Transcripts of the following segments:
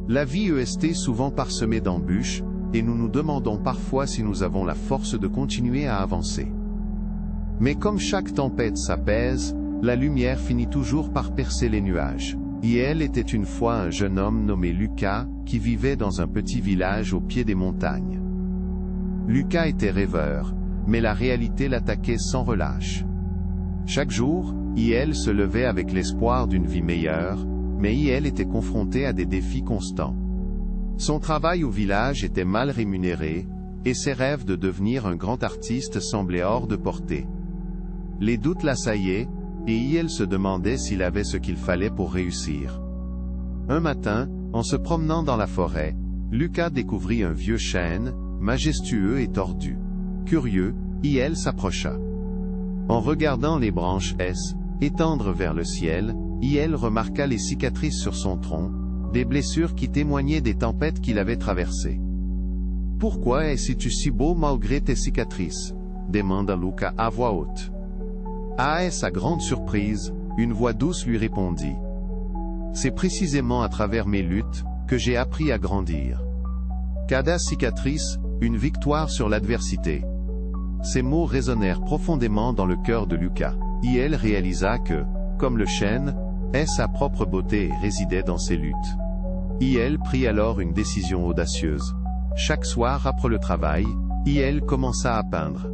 La vie est souvent parsemée d'embûches, et nous nous demandons parfois si nous avons la force de continuer à avancer. Mais comme chaque tempête s'apaise, la lumière finit toujours par percer les nuages. Il était une fois un jeune homme nommé Lucas, qui vivait dans un petit village au pied des montagnes. Lucas était rêveur, mais la réalité l'attaquait sans relâche. Chaque jour, il se levait avec l'espoir d'une vie meilleure, mais il était confronté à des défis constants. Son travail au village était mal rémunéré, et ses rêves de devenir un grand artiste semblaient hors de portée. Les doutes l'assaillaient, et il se demandait s'il avait ce qu'il fallait pour réussir. Un matin, en se promenant dans la forêt, Lucas découvrit un vieux chêne, majestueux et tordu. Curieux, il s'approcha. En regardant les branches étendre vers le ciel, il remarqua les cicatrices sur son tronc, des blessures qui témoignaient des tempêtes qu'il avait traversées. « Pourquoi es-tu si beau malgré tes cicatrices ?» demanda Lucas à voix haute. À sa grande surprise, une voix douce lui répondit. « C'est précisément à travers mes luttes que j'ai appris à grandir. Cada cicatrice, une victoire sur l'adversité. » Ces mots résonnèrent profondément dans le cœur de Lucas. Il réalisa que, comme le chêne, sa propre beauté résidait dans ses luttes. Il prit alors une décision audacieuse. Chaque soir après le travail, il commença à peindre.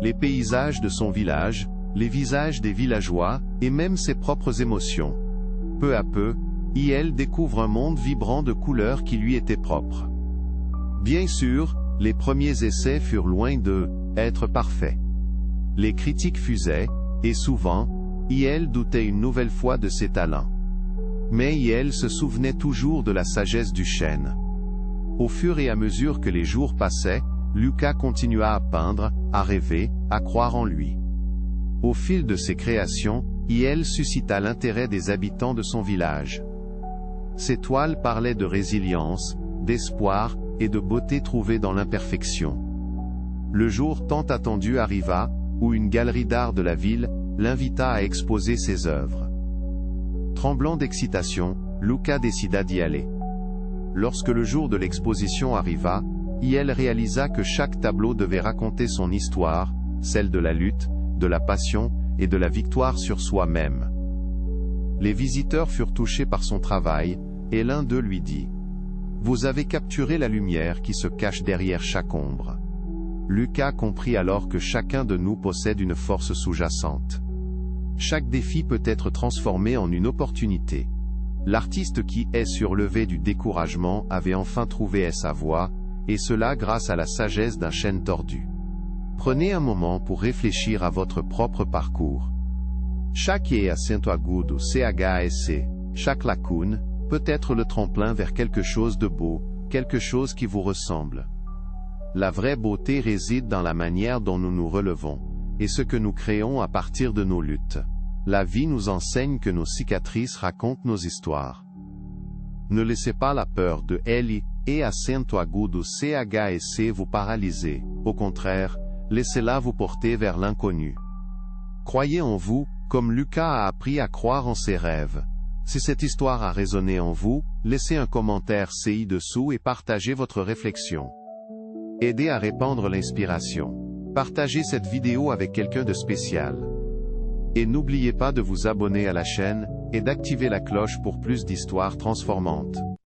Les paysages de son village, les visages des villageois, et même ses propres émotions. Peu à peu, il découvre un monde vibrant de couleurs qui lui était propre. Bien sûr, les premiers essais furent loin d'être parfaits. Les critiques fusaient, et souvent, il doutait une nouvelle fois de ses talents. Mais il se souvenait toujours de la sagesse du chêne. Au fur et à mesure que les jours passaient, Lucas continua à peindre, à rêver, à croire en lui. Au fil de ses créations, il suscita l'intérêt des habitants de son village. Ses toiles parlaient de résilience, d'espoir, et de beauté trouvée dans l'imperfection. Le jour tant attendu arriva, où une galerie d'art de la ville l'invita à exposer ses œuvres. Tremblant d'excitation, Lucas décida d'y aller. Lorsque le jour de l'exposition arriva, il réalisa que chaque tableau devait raconter son histoire, celle de la lutte, de la passion, et de la victoire sur soi-même. Les visiteurs furent touchés par son travail, et l'un d'eux lui dit « Vous avez capturé la lumière qui se cache derrière chaque ombre. » Lucas comprit alors que chacun de nous possède une force sous-jacente. Chaque défi peut être transformé en une opportunité. L'artiste qui est surlevé du découragement avait enfin trouvé sa voie, et cela grâce à la sagesse d'un chêne tordu. Prenez un moment pour réfléchir à votre propre parcours. Chaque acento agudo CHSC, chaque lacune, peut être le tremplin vers quelque chose de beau, quelque chose qui vous ressemble. La vraie beauté réside dans la manière dont nous nous relevons, et ce que nous créons à partir de nos luttes. La vie nous enseigne que nos cicatrices racontent nos histoires. Ne laissez pas la peur de L et acento agudo CHSC vous paralyser, au contraire, laissez-la vous porter vers l'inconnu. Croyez en vous, comme Lucas a appris à croire en ses rêves. Si cette histoire a résonné en vous, laissez un commentaire ci-dessous et partagez votre réflexion. Aidez à répandre l'inspiration. Partagez cette vidéo avec quelqu'un de spécial. Et n'oubliez pas de vous abonner à la chaîne, et d'activer la cloche pour plus d'histoires transformantes.